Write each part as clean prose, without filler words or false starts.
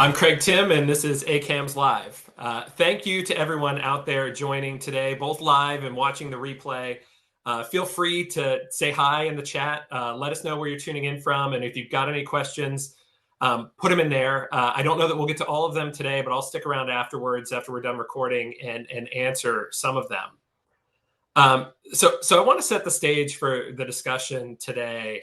I'm Craig Timm, and this is ACAMS Live. Thank you to everyone out there joining today, both live and watching the replay. Feel free to say hi in the chat. Let us know where you're tuning in from, and if you've got any questions, put them in there. I don't know that we'll get to all of them today, but I'll stick around afterwards after we're done recording and answer some of them. So I want to set the stage for the discussion today.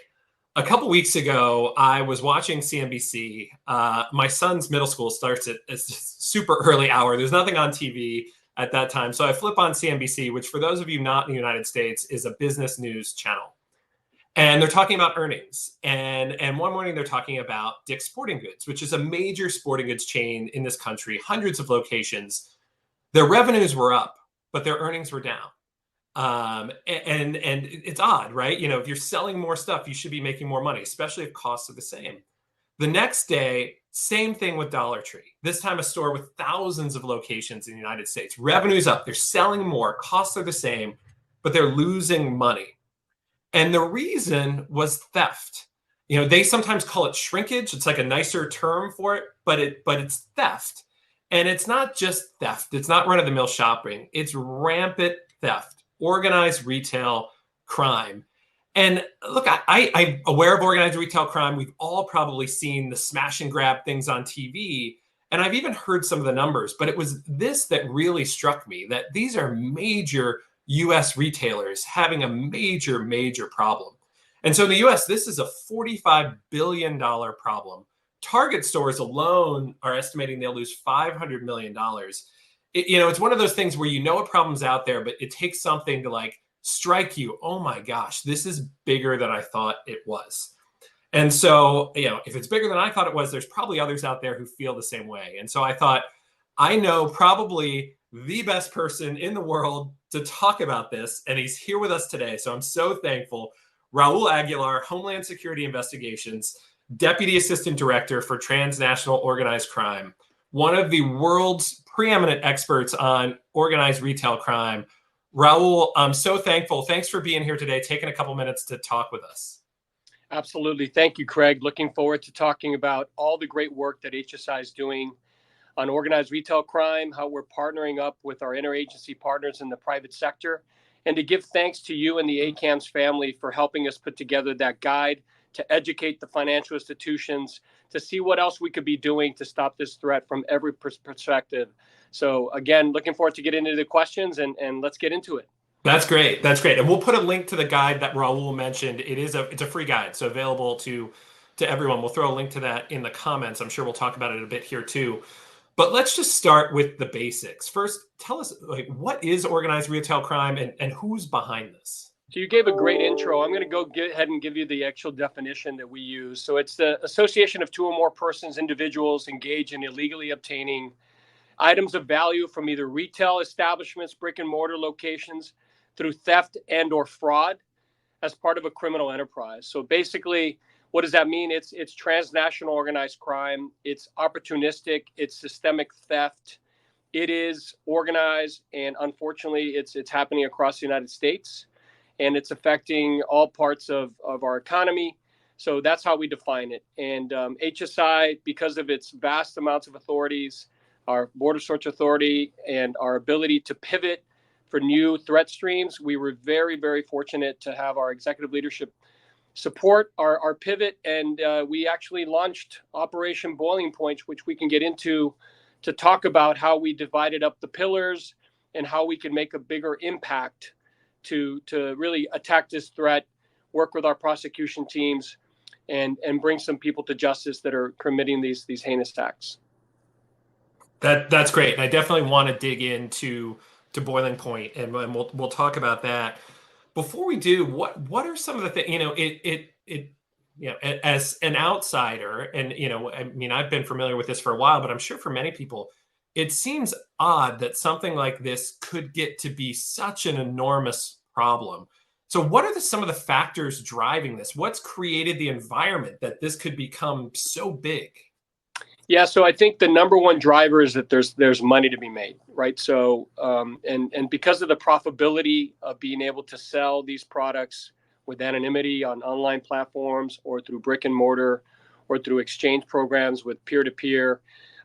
A couple weeks ago, I was watching CNBC. My son's middle school starts at a super early hour. There's nothing on TV at that time. So I flip on CNBC, which for those of you not in the United States is a business news channel. And they're talking about earnings. And one morning they're talking about Dick's Sporting Goods, which is a major sporting goods chain in this country, hundreds of locations. Their revenues were up, but their earnings were down. And it's odd, right? You know, if you're selling more stuff, you should be making more money, especially if costs are the same. The next day, same thing with Dollar Tree. This time a store with thousands of locations in the United States. Revenue's up, they're selling more, costs are the same, but they're losing money. And the reason was theft. You know, they sometimes call it shrinkage. It's like a nicer term for it, but it's theft. And it's not just theft. It's not run-of-the-mill shopping. It's rampant theft. Organized retail crime. And look, I'm aware of organized retail crime. We've all probably seen the smash and grab things on TV. And I've even heard some of the numbers, but it was this that really struck me, that these are major US retailers having a major problem. And so in the US, this is a $45 billion problem. Target stores alone are estimating they'll lose $500 million. It's one of those things where you know a problem's out there, but it takes something to like strike you. Oh my gosh, this is bigger than I thought it was. And so, if it's bigger than I thought it was, there's probably others out there who feel the same way. And so I thought, I know probably the best person in the world to talk about this, and he's here with us today. So I'm so thankful. Raul Aguilar, Homeland Security Investigations, Deputy Assistant Director for Transnational Organized Crime, one of the world's preeminent experts on organized retail crime. Raul, I'm so thankful. Thanks for being here today, taking a couple minutes to talk with us. Absolutely. Thank you, Craig. Looking forward to talking about all the great work that HSI is doing on organized retail crime, how we're partnering up with our interagency partners in the private sector, and to give thanks to you and the ACAMS family for helping us put together that guide to educate the financial institutions, to see what else we could be doing to stop this threat from every perspective. So again, looking forward to getting into the questions and let's get into it. That's great. That's great. And we'll put a link to the guide that Raul mentioned. It's a free guide, so available to everyone. We'll throw a link to that in the comments. I'm sure we'll talk about it a bit here too. But let's just start with the basics. First, tell us, what is organized retail crime and who's behind this? So you gave a great intro. I'm going to go ahead and give you the actual definition that we use. So it's the association of two or more persons, individuals engaged in illegally obtaining items of value from either retail establishments, brick and mortar locations, through theft and or fraud as part of a criminal enterprise. So basically, what does that mean? It's transnational organized crime. It's opportunistic. It's systemic theft. It is organized, and unfortunately, it's happening across the United States, and it's affecting all parts of our economy. So that's how we define it. And HSI, because of its vast amounts of authorities, our border search authority, and our ability to pivot for new threat streams, we were very fortunate to have our executive leadership support our pivot. And we actually launched Operation Boiling Point, which we can get into, to talk about how we divided up the pillars and how we can make a bigger impact to really attack this threat, work with our prosecution teams, and bring some people to justice that are committing these heinous acts. That's great. And I definitely want to dig into Boiling Point, and we'll talk about that. Before we do, what are some of the things, as an outsider, and I mean, I've been familiar with this for a while, but I'm sure for many people, it seems odd that something like this could get to be such an enormous problem. So what are some of the factors driving this? What's created the environment that this could become so big? Yeah, so I think the number one driver is that there's money to be made, right? So and because of the profitability of being able to sell these products with anonymity on online platforms or through brick and mortar or through exchange programs with peer-to-peer.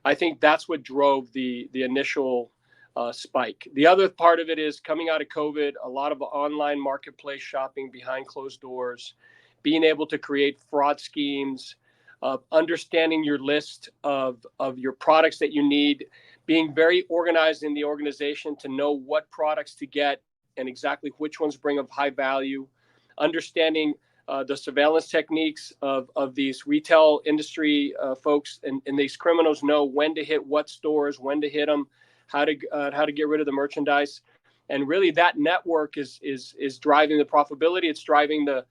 I think that's what drove the initial spike. The other part of it is coming out of COVID, a lot of online marketplace shopping behind closed doors, being able to create fraud schemes, understanding your list of your products that you need, being very organized in the organization to know what products to get and exactly which ones bring of high value, understanding the surveillance techniques of these retail industry folks, and these criminals know when to hit what stores, when to hit them, how to get rid of the merchandise, and really that network is driving the profitability. It's driving the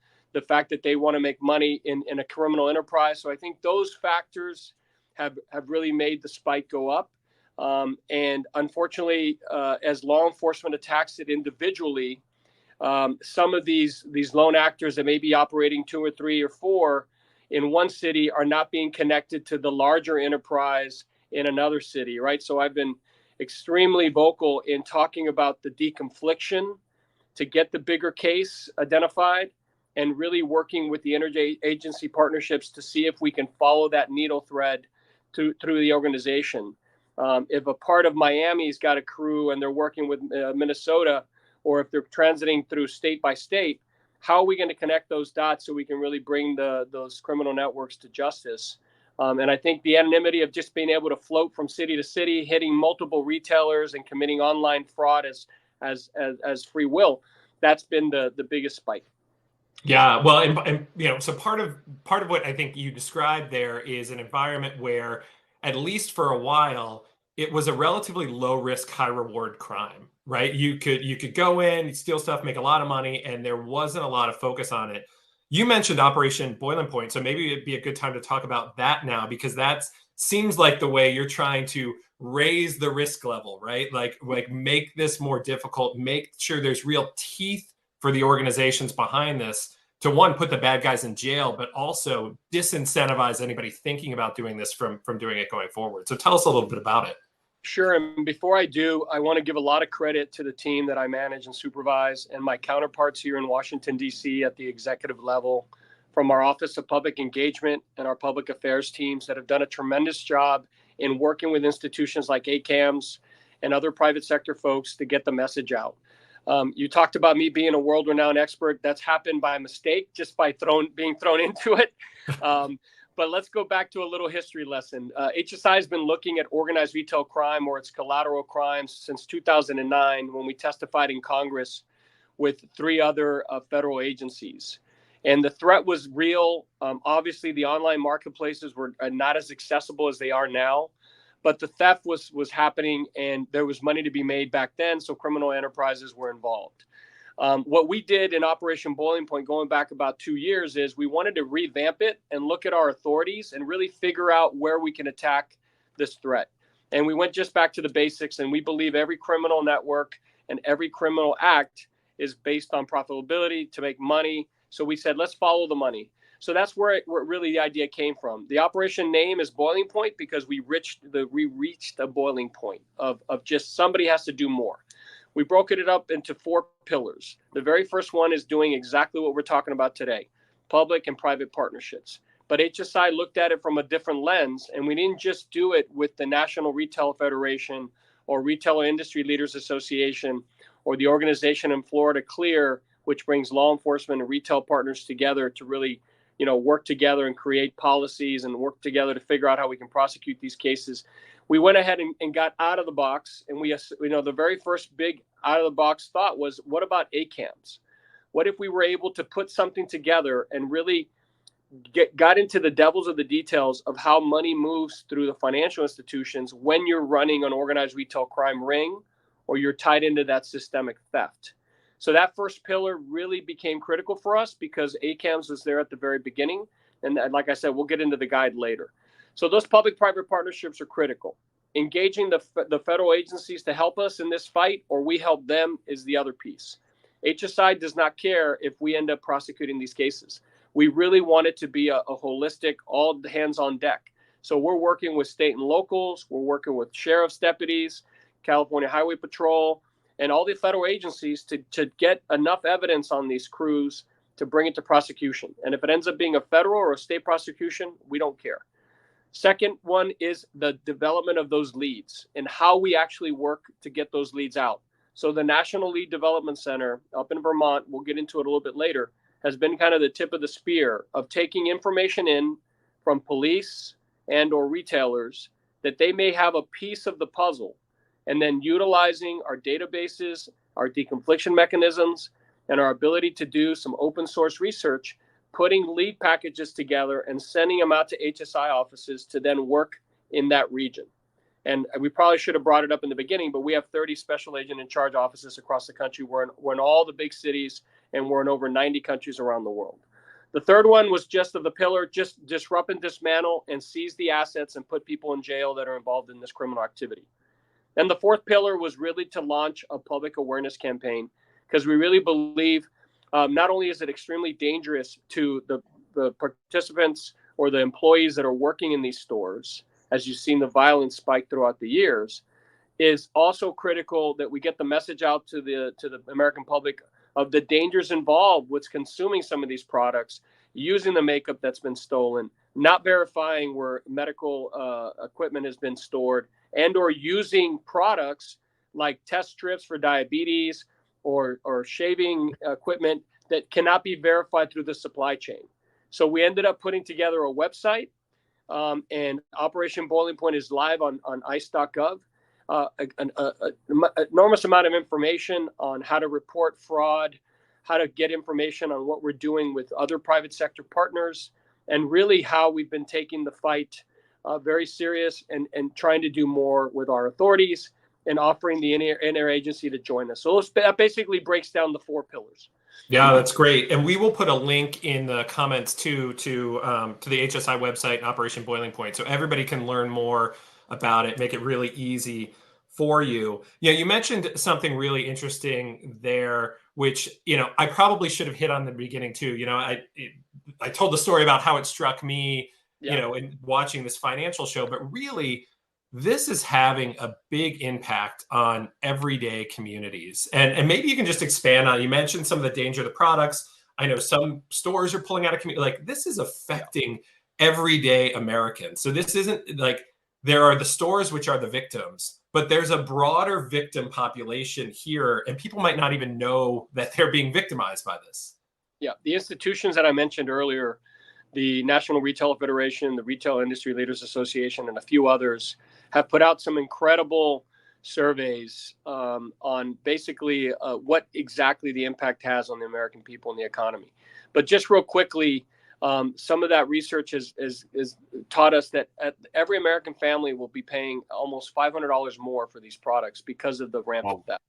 fact that they want to make money in a criminal enterprise. So I think those factors have really made the spike go up. And unfortunately, as law enforcement attacks it individually, some of these lone actors that may be operating 2 or 3 or 4 in one city are not being connected to the larger enterprise in another city, right? So I've been extremely vocal in talking about the deconfliction to get the bigger case identified, and really working with the interagency partnerships to see if we can follow that needle thread through the organization. If a part of Miami's got a crew and they're working with Minnesota, or if they're transiting through state by state, how are we going to connect those dots so we can really bring those criminal networks to justice? And I think the anonymity of just being able to float from city to city, hitting multiple retailers and committing online fraud as free will, that's been the biggest spike. Yeah, well, and so part of what I think you described there is an environment where, at least for a while, it was a relatively low risk, high reward crime, right? You could go in, steal stuff, make a lot of money, and there wasn't a lot of focus on it. You mentioned Operation Boiling Point, so maybe it'd be a good time to talk about that now, because that seems like the way you're trying to raise the risk level, right? Like make this more difficult, make sure there's real teeth for the organizations behind this, to one, put the bad guys in jail, but also disincentivize anybody thinking about doing this from doing it going forward. So tell us a little bit about it. Sure. And before I do, I want to give a lot of credit to the team that I manage and supervise, and my counterparts here in Washington, D.C. at the executive level, from our Office of Public Engagement and our public affairs teams that have done a tremendous job in working with institutions like ACAMS and other private sector folks to get the message out. You talked about me being a world-renowned expert. That's happened by mistake, just by being thrown into it. But let's go back to a little history lesson. HSI has been looking at organized retail crime or its collateral crimes since 2009, when we testified in Congress with 3 other federal agencies. And the threat was real. Obviously, the online marketplaces were not as accessible as they are now, but the theft was happening, and there was money to be made back then, so criminal enterprises were involved. What we did in Operation Boiling Point, going back about 2 years, is we wanted to revamp it and look at our authorities and really figure out where we can attack this threat. And we went just back to the basics, and we believe every criminal network and every criminal act is based on profitability to make money. So we said, let's follow the money. So that's where really the idea came from. The operation name is Boiling Point because we reached a boiling point of just somebody has to do more. We broke it up into 4 pillars. The very first one is doing exactly what we're talking about today, public and private partnerships. But HSI looked at it from a different lens, and we didn't just do it with the National Retail Federation or Retailer Industry Leaders Association or the organization in Florida, Clear, which brings law enforcement and retail partners together to really work together and create policies and work together to figure out how we can prosecute these cases. We went ahead and got out of the box, and the very first big out of the box thought was, what about ACAMS? What if we were able to put something together and really got into the devils of the details of how money moves through the financial institutions when you're running an organized retail crime ring or you're tied into that systemic theft? So that first pillar really became critical for us because ACAMS was there at the very beginning. And like I said, we'll get into the guide later. So those public-private partnerships are critical. Engaging the federal agencies to help us in this fight, or we help them, is the other piece. HSI does not care if we end up prosecuting these cases. We really want it to be a holistic, all hands on deck. So we're working with state and locals. We're working with sheriff's deputies, California Highway Patrol, and all the federal agencies to get enough evidence on these crews to bring it to prosecution. And if it ends up being a federal or a state prosecution, we don't care. Second one is the development of those leads and how we actually work to get those leads out. So the National Lead Development Center up in Vermont, we'll get into it a little bit later, has been kind of the tip of the spear of taking information in from police and or retailers that they may have a piece of the puzzle, and then utilizing our databases, our deconfliction mechanisms, and our ability to do some open source research, putting lead packages together and sending them out to HSI offices to then work in that region. And we probably should have brought it up in the beginning, but we have 30 special agent in charge offices across the country. We're in all the big cities, and we're in over 90 countries around the world. The third one was just of the pillar, just disrupt and dismantle and seize the assets and put people in jail that are involved in this criminal activity. And the fourth pillar was really to launch a public awareness campaign, because we really believe not only is it extremely dangerous to the participants or the employees that are working in these stores, as you've seen the violence spike throughout the years, is also critical that we get the message out to the American public of the dangers involved with consuming some of these products, using the makeup that's been stolen, not verifying where medical equipment has been stored, and or using products like test strips for diabetes or shaving equipment that cannot be verified through the supply chain. So we ended up putting together a website, and Operation Boiling Point is live on ice.gov. An enormous amount of information on how to report fraud, how to get information on what we're doing with other private sector partners, and really how we've been taking the fight very serious and trying to do more with our authorities and offering the interagency to join us. So that basically breaks down the four pillars. Yeah, that's great. And we will put a link in the comments to the HSI website, Operation Boiling Point, so everybody can learn more about it, make it really easy for you. Yeah, you mentioned something really interesting there, which, I probably should have hit on the beginning too. I told the story about how it struck me, in watching this financial show, but really, this is having a big impact on everyday communities. And maybe you can just expand on, you mentioned some of the danger of the products. I know some stores are pulling out of community. Like, this is affecting everyday Americans. So this isn't like there are the stores, which are the victims, but there's a broader victim population here, and people might not even know that they're being victimized by this. Yeah, the institutions that I mentioned earlier, the National Retail Federation, the Retail Industry Leaders Association, and a few others have put out some incredible surveys on basically what exactly the impact has on the American people and the economy. But just real quickly, some of that research has taught us that every American family will be paying almost $500 more for these products because of the rampant theft.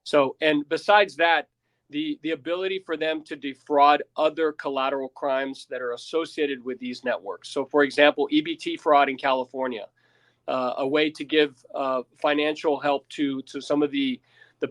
So, and besides that, the ability for them to defraud other collateral crimes that are associated with these networks. So, for example, EBT fraud in California, a way to give financial help to some of the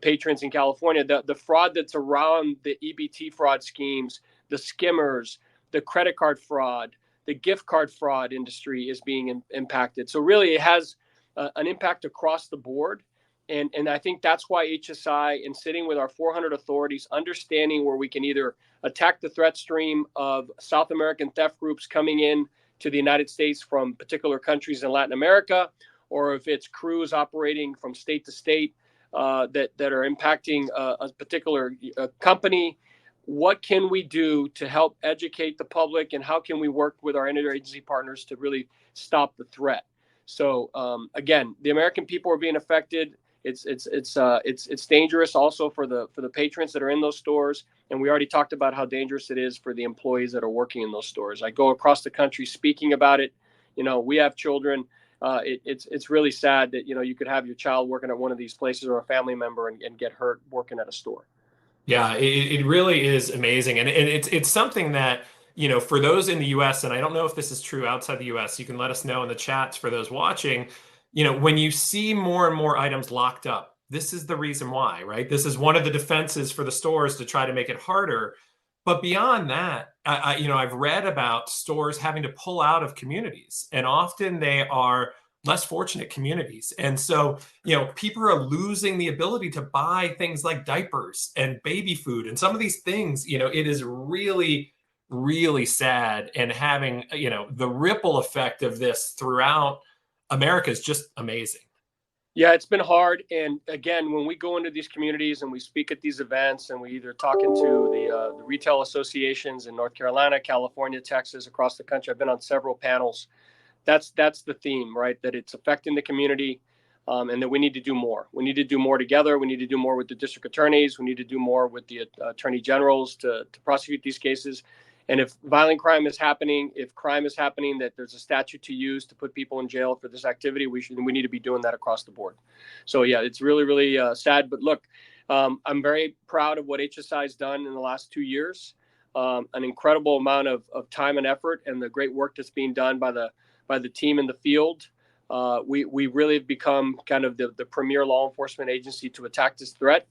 patrons in California. The fraud that's around the EBT fraud schemes, the skimmers, the credit card fraud, the gift card fraud industry is being impacted. So really, it has an impact across the board. And I think that's why HSI, in sitting with our 400 authorities, understanding where we can either attack the threat stream of South American theft groups coming in to the United States from particular countries in Latin America, or if it's crews operating from state to state that are impacting a particular company, what can we do to help educate the public, and how can we work with our interagency partners to really stop the threat? So again, the American people are being affected. It's dangerous also for the patrons that are in those stores, and we already talked about how dangerous it is for the employees that are working in those stores. I go across the country speaking about it. We have children. It's really sad that you could have your child working at one of these places, or a family member, and get hurt working at a store. Yeah, it really is amazing, and it's something that for those in the U.S., and I don't know if this is true outside the U.S. You can let us know in the chats for those watching. When you see more and more items locked up, this is the reason why, right? This is one of the defenses for the stores to try to make it harder. But beyond that, I've read about stores having to pull out of communities, and often they are less fortunate communities. And so, people are losing the ability to buy things like diapers and baby food and some of these things. It is really, really sad. And having, the ripple effect of this throughout America is just amazing. Yeah, it's been hard. And again, when we go into these communities and we speak at these events and we either talking to the retail associations in North Carolina, California, Texas, across the country, I've been on several panels. That's the theme, right? That it's affecting the community, and that we need to do more. We need to do more together. We need to do more with the district attorneys. We need to do more with the attorney generals to prosecute these cases. And if violent crime is happening, if crime is happening, that there's a statute to use to put people in jail for this activity, we need to be doing that across the board. So yeah, it's really, really sad. But look, I'm very proud of what HSI has done in the last 2 years. An incredible amount of time and effort, and the great work that's being done by the team in the field. We really have become kind of the premier law enforcement agency to attack this threat.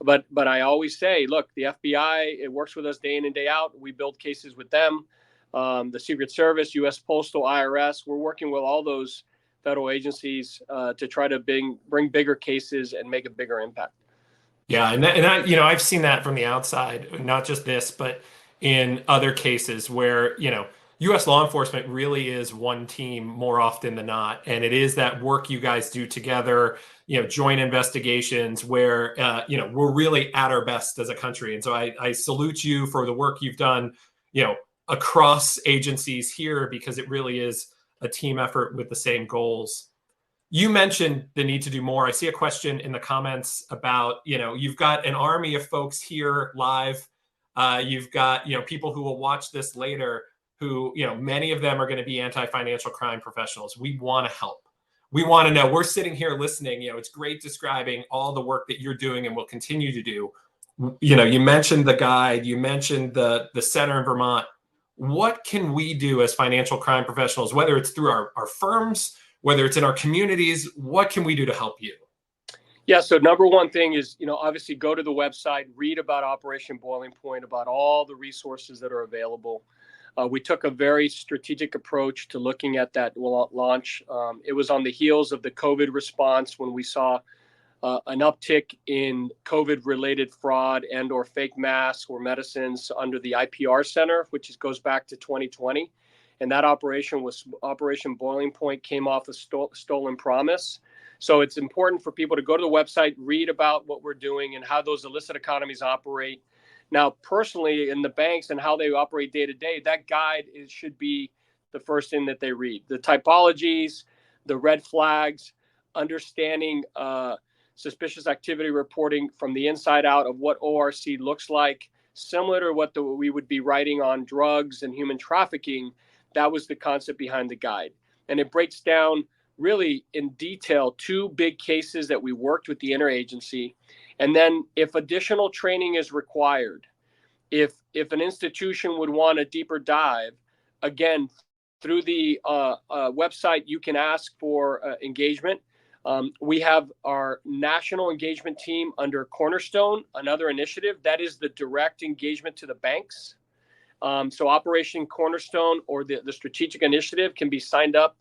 But I always say, look, the FBI, it works with us day in and day out. We build cases with them. The Secret Service, U.S. Postal, IRS, we're working with all those federal agencies to try to bring bigger cases and make a bigger impact. Yeah, and I've seen that from the outside, not just this, but in other cases where, U.S. law enforcement really is one team more often than not. And it is that work you guys do together, joint investigations where, we're really at our best as a country. And so I salute you for the work you've done, across agencies here, because it really is a team effort with the same goals. You mentioned the need to do more. I see a question in the comments about, you've got an army of folks here live. You've got, people who will watch this later who, many of them are going to be anti-financial crime professionals. We want to help. We want to know. We're sitting here listening. It's great describing all the work that you're doing and will continue to do. You mentioned the guide. You mentioned the center in Vermont. What can we do as financial crime professionals, whether it's through our firms, whether it's in our communities? What can we do to help you? Yeah, so number one thing is, obviously go to the website, read about Operation Boiling Point, about all the resources that are available. We took a very strategic approach to looking at that launch. It was on the heels of the COVID response when we saw an uptick in COVID-related fraud and or fake masks or medicines under the IPR Center, which goes back to 2020. And that operation was Operation Boiling Point, came off a stolen promise. So it's important for people to go to the website, read about what we're doing and how those illicit economies operate. Now, personally, in the banks and how they operate day to day, that guide should be the first thing that they read. The typologies, the red flags, understanding suspicious activity reporting from the inside out of what ORC looks like, similar to what we would be writing on drugs and human trafficking. That was the concept behind the guide. And it breaks down really in detail 2 big cases that we worked with the interagency. And then if additional training is required, if an institution would want a deeper dive, again, through the website, you can ask for engagement. We have our national engagement team under Cornerstone, another initiative that is the direct engagement to the banks. So Operation Cornerstone or the strategic initiative can be signed up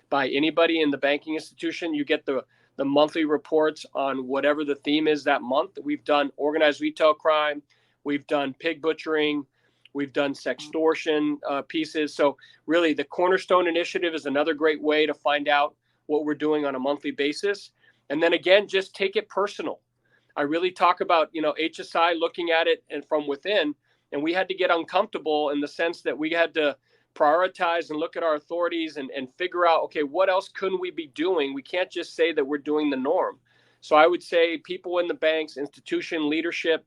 by anybody in the banking institution. You get the monthly reports on whatever the theme is that month. We've done organized retail crime. We've done pig butchering. We've done sextortion pieces. So really the Cornerstone initiative is another great way to find out what we're doing on a monthly basis. And then again, just take it personal. I really talk about, HSI looking at it and from within, and we had to get uncomfortable in the sense that we had to prioritize and look at our authorities and figure out, okay, what else couldn't we be doing? We can't just say that we're doing the norm. So I would say people in the banks, institution leadership,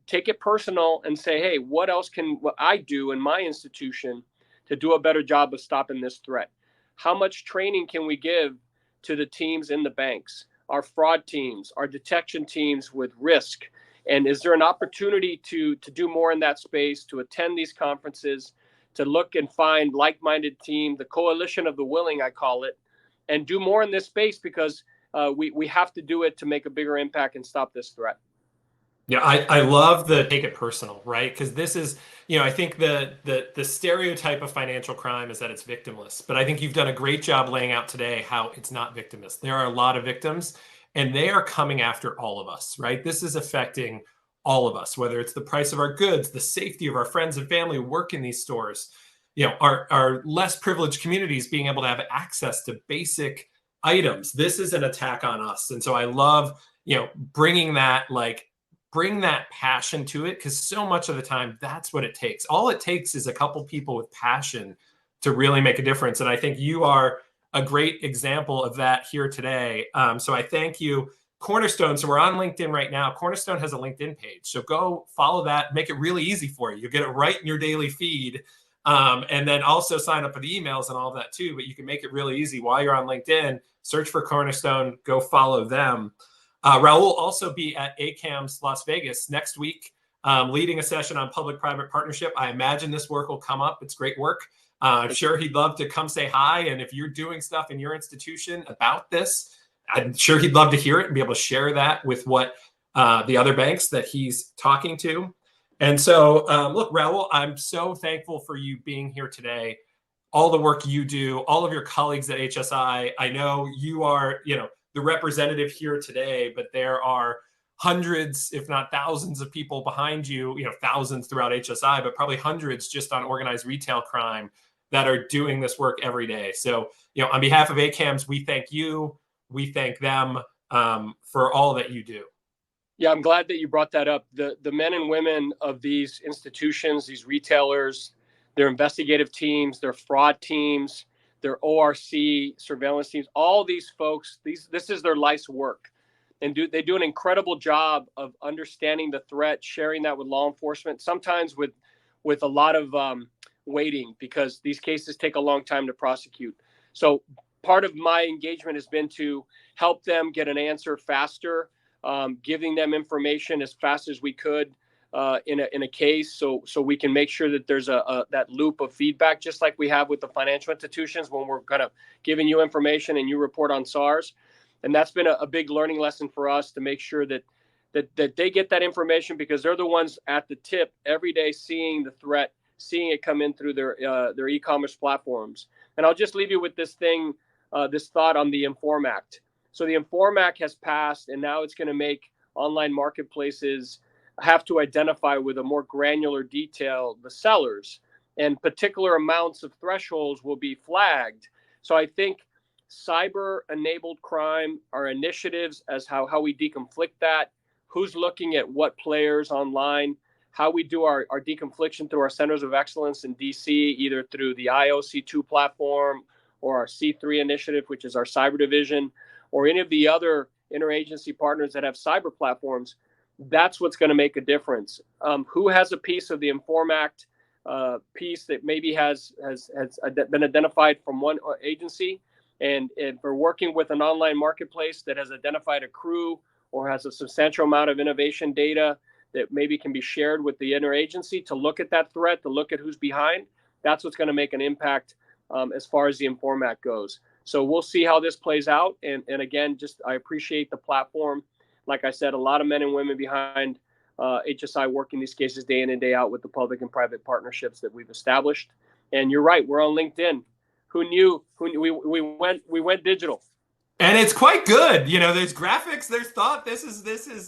take it personal and say, hey, what else can I do in my institution to do a better job of stopping this threat? How much training can we give to the teams in the banks, our fraud teams, our detection teams with risk? And is there an opportunity to do more in that space, to attend these conferences, to look and find like-minded team, the coalition of the willing, I call it, and do more in this space because we have to do it to make a bigger impact and stop this threat. Yeah, I love the take it personal, right? Because this is, I think the stereotype of financial crime is that it's victimless. But I think you've done a great job laying out today how it's not victimless. There are a lot of victims, and they are coming after all of us, right? This is affecting all of us, whether it's the price of our goods, the safety of our friends and family who work in these stores, our less privileged communities being able to have access to basic items. This is an attack on us. And so I love, bringing that bring that passion to it, because so much of the time that's what it takes. All it takes is a couple people with passion to really make a difference. And I think you are a great example of that here today. So I thank you. Cornerstone. So we're on LinkedIn right now. Cornerstone has a LinkedIn page. So go follow that, make it really easy for you. You'll get it right in your daily feed. And then also sign up for the emails and all of that too. But you can make it really easy while you're on LinkedIn. Search for Cornerstone, go follow them. Raul will also be at ACAMS Las Vegas next week, leading a session on public-private partnership. I imagine this work will come up. It's great work. I'm sure he'd love to come say hi. And if you're doing stuff in your institution about this, I'm sure he'd love to hear it and be able to share that with what the other banks that he's talking to. And so, look, Raul, I'm so thankful for you being here today. All the work you do, all of your colleagues at HSI. I know you are, the representative here today, but there are hundreds, if not thousands of people behind you, thousands throughout HSI, but probably hundreds just on organized retail crime that are doing this work every day. So, on behalf of ACAMS, we thank you. We thank them for all that you do. Yeah, I'm glad that you brought that up. The men and women of these institutions, these retailers, their investigative teams, their fraud teams, their ORC surveillance teams, all these folks, this is their life's work. And they do an incredible job of understanding the threat, sharing that with law enforcement, sometimes with a lot of waiting, because these cases take a long time to prosecute. So part of my engagement has been to help them get an answer faster, giving them information as fast as we could in a case, so we can make sure that there's that loop of feedback, just like we have with the financial institutions when we're kind of giving you information and you report on SARS. And that's been a big learning lesson for us, to make sure that they get that information, because they're the ones at the tip every day, seeing the threat, seeing it come in through their e-commerce platforms. And I'll just leave you with this thought on the Inform Act. So the Inform Act has passed, and now it's going to make online marketplaces have to identify with a more granular detail the sellers, and particular amounts of thresholds will be flagged. So I think cyber-enabled crime, our initiatives as how we deconflict that, who's looking at what players online, how we do our deconfliction through our centers of excellence in DC, either through the IOC2 platform or our C3 initiative, which is our cyber division, or any of the other interagency partners that have cyber platforms. That's what's going to make a difference. Who has a piece of the Inform Act piece that maybe has been identified from one agency, and if we're working with an online marketplace that has identified a crew or has a substantial amount of innovation data that maybe can be shared with the interagency to look at that threat, to look at who's behind, that's what's going to make an impact as far as the Inform Act goes. So we'll see how this plays out. And again, I appreciate the platform. Like I said, a lot of men and women behind HSI working these cases day in and day out with the public and private partnerships that we've established. And you're right, we're on LinkedIn. Who knew? We went digital. And it's quite good. There's graphics, there's thought. This is,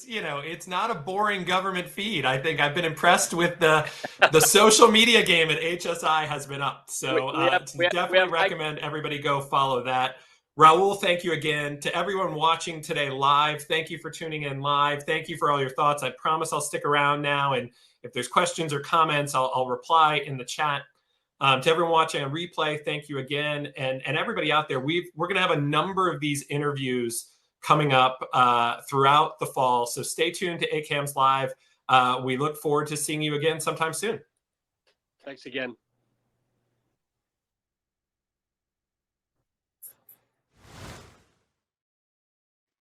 it's not a boring government feed. I think I've been impressed with the social media game at HSI has been up. So definitely recommend everybody go follow that. Raul, thank you again. To everyone watching today live, thank you for tuning in live. Thank you for all your thoughts. I promise I'll stick around now. And if there's questions or comments, I'll reply in the chat. To everyone watching on replay, thank you again. And everybody out there, we're going to have a number of these interviews coming up throughout the fall. So stay tuned to ACAMS Live. We look forward to seeing you again sometime soon. Thanks again.